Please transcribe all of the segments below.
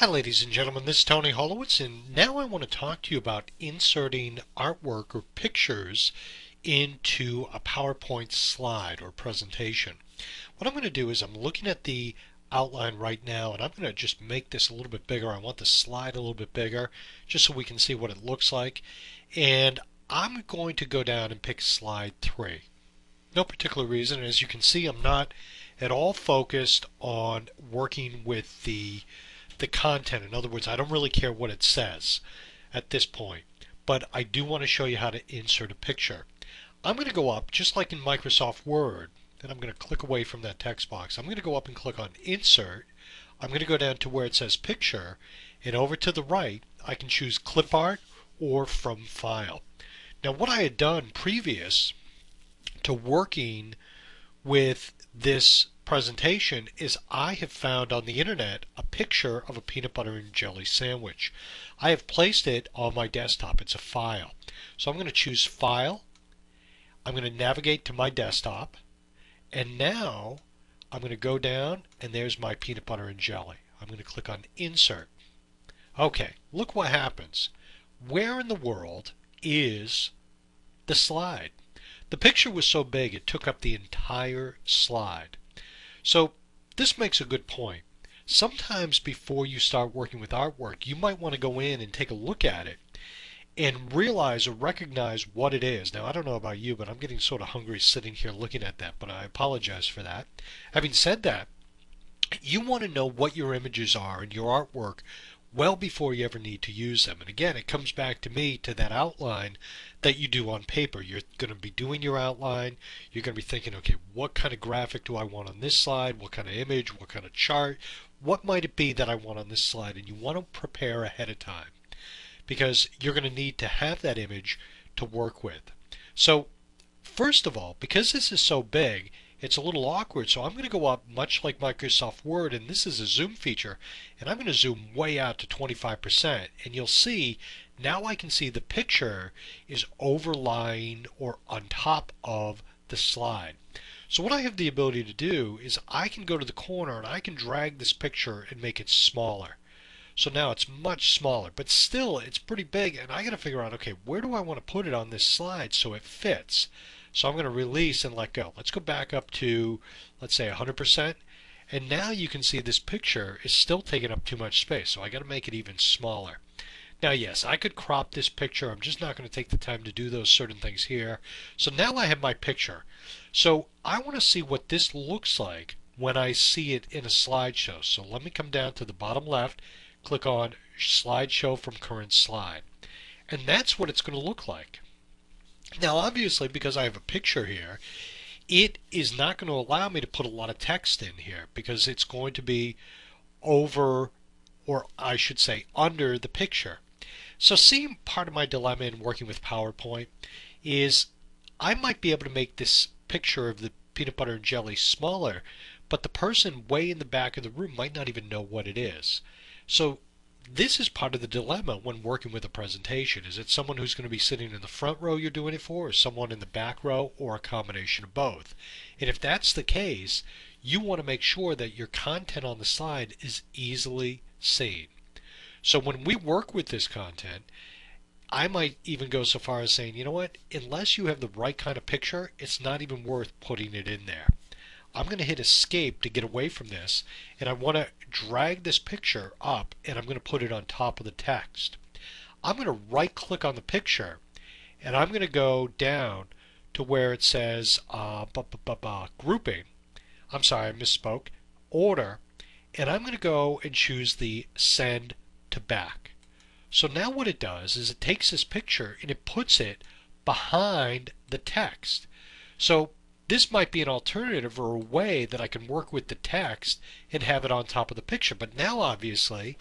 Hi ladies and gentlemen, this is Tony Holowitz, and now I want to talk to you about inserting artwork or pictures into a PowerPoint slide or presentation. What I'm going to do is I'm looking at the outline right now, and I'm going to just make this a little bit bigger. I want the slide a little bit bigger just so we can see what it looks like. And I'm going to go down and pick slide 3. No particular reason. As you can see, I'm not at all focused on working with the content. In other words, I don't really care what it says at this point, but I do want to show you how to insert a picture. I'm going to go up, just like in Microsoft Word, and I'm going to click away from that text box. I'm going to go up and click on Insert. I'm going to go down to where it says Picture, and over to the right, I can choose Clip Art or From File. Now, what I had done previous to working with this presentation is I have found on the internet a picture of a peanut butter and jelly sandwich. I have placed it on my desktop. It's a file. So I'm going to choose File. I'm going to navigate to my desktop, and now I'm going to go down, and there's my peanut butter and jelly. I'm going to click on Insert. Okay, look what happens. Where in the world is the slide? The picture was so big it took up the entire slide. So this makes a good point. Sometimes before you start working with artwork, you might want to go in and take a look at it and realize or recognize what it is. Now, I don't know about you, but I'm getting sort of hungry sitting here looking at that, but I apologize for that. Having said that, you want to know what your images are in your artwork well before you ever need to use them. And again, it comes back to that outline that you do on paper. You're going to be doing your outline. You're going to be thinking, okay, what kind of graphic do I want on this slide? What kind of image? What kind of chart? What might it be that I want on this slide? And you want to prepare ahead of time because you're going to need to have that image to work with. So first of all, because this is so big, it's a little awkward, so I'm going to go up much like Microsoft Word, and this is a zoom feature, and I'm going to zoom way out to 25%, and you'll see now I can see the picture is overlying or on top of the slide. So what I have the ability to do is I can go to the corner and I can drag this picture and make it smaller. So now it's much smaller, but still it's pretty big, and I got to figure out, okay, where do I want to put it on this slide so it fits? So I'm going to release and let go. Let's go back up to, let's say 100%. And now you can see this picture is still taking up too much space. So I got to make it even smaller. Now, yes, I could crop this picture. I'm just not going to take the time to do those certain things here. So now I have my picture. So I want to see what this looks like when I see it in a slideshow. So let me come down to the bottom left, click on Slideshow from Current Slide. And that's what it's going to look like. Now obviously, because I have a picture here, it is not going to allow me to put a lot of text in here because it's going to be over, or I should say under the picture. So see, part of my dilemma in working with PowerPoint is I might be able to make this picture of the peanut butter and jelly smaller, but the person way in the back of the room might not even know what it is. So this is part of the dilemma when working with a presentation. Is it someone who's going to be sitting in the front row you're doing it for, or someone in the back row, or a combination of both? And if that's the case, you want to make sure that your content on the slide is easily seen. So when we work with this content, I might even go so far as saying, you know what, unless you have the right kind of picture, it's not even worth putting it in there. I'm going to hit Escape to get away from this, and I want to drag this picture up, and I'm going to put it on top of the text. I'm going to right click on the picture, and I'm going to go down to where it says grouping. I'm sorry, I misspoke. Order, and I'm going to go and choose the Send to Back. So now what it does is it takes this picture and it puts it behind the text. So this might be an alternative or a way that I can work with the text and have it on top of the picture. But now obviously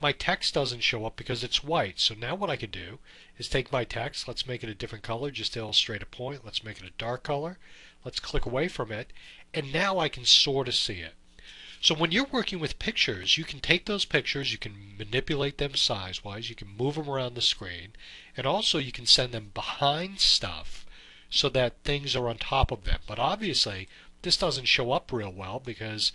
my text doesn't show up because it's white. So now what I can do is take my text, let's make it a different color just to illustrate a point. Let's make it a dark color. Let's click away from it, and now I can sort of see it. So when you're working with pictures, you can take those pictures, you can manipulate them size-wise, you can move them around the screen, and also you can send them behind stuff so that things are on top of them. But obviously this doesn't show up real well because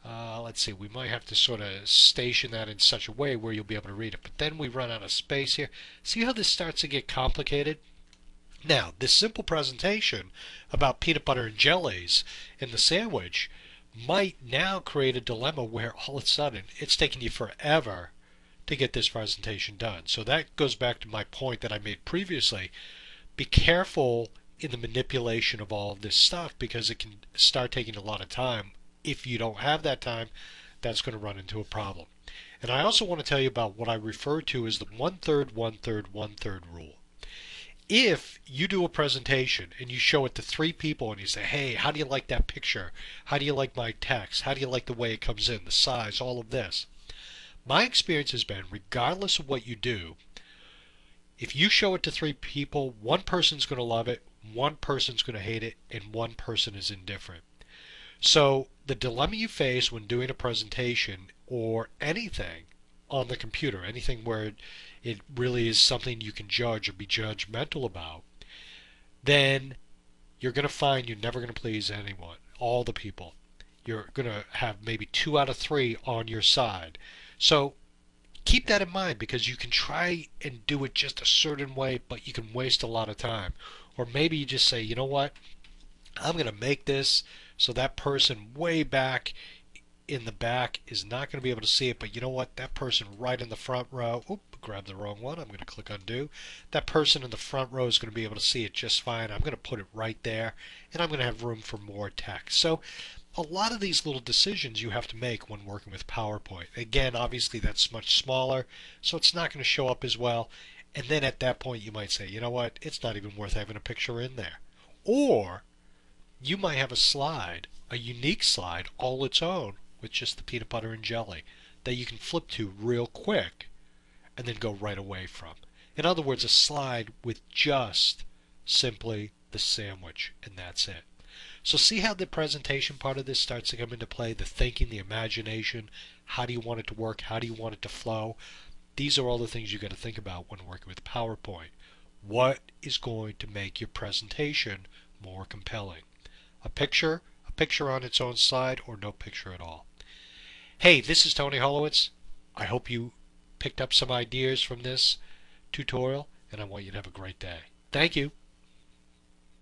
Let's see, we might have to sort of station that in such a way where you'll be able to read it. But then we run out of space here. See how this starts to get complicated? Now, this simple presentation about peanut butter and jellies in the sandwich might now create a dilemma where all of a sudden it's taking you forever to get this presentation done. So that goes back to my point that I made previously. Be careful in the manipulation of all of this stuff because it can start taking a lot of time. If you don't have that time, that's going to run into a problem. And I also want to tell you about what I refer to as the one-third, one-third, one-third rule. If you do a presentation and you show it to three people and you say, hey, how do you like that picture? How do you like my text? How do you like the way it comes in, the size, all of this? My experience has been, regardless of what you do, if you show it to three people, one person's going to love it, one person's going to hate it, and one person is indifferent. So the dilemma you face when doing a presentation or anything on the computer, anything where it really is something you can judge or be judgmental about, then you're going to find you're never going to please anyone, all the people. You're going to have maybe 2 out of 3 on your side. So keep that in mind because you can try and do it just a certain way, but you can waste a lot of time. Or maybe you just say, you know what, I'm going to make this so that person way back in the back is not going to be able to see it, but you know what, that person right in the front row, grab the wrong one, I'm going to click undo. That person in the front row is going to be able to see it just fine. I'm going to put it right there, and I'm going to have room for more text. So a lot of these little decisions you have to make when working with PowerPoint. Again, obviously that's much smaller, so it's not going to show up as well. And then at that point you might say, you know what, it's not even worth having a picture in there. Or you might have a slide, a unique slide all its own with just the peanut butter and jelly that you can flip to real quick and then go right away from. In other words, a slide with just simply the sandwich, and that's it. So see how the presentation part of this starts to come into play, the thinking, the imagination, how do you want it to work, how do you want it to flow? These are all the things you got to think about when working with PowerPoint. What is going to make your presentation more compelling? A picture on its own slide, or no picture at all? Hey, this is Tony Holowitz. I hope you picked up some ideas from this tutorial, and I want you to have a great day. Thank you.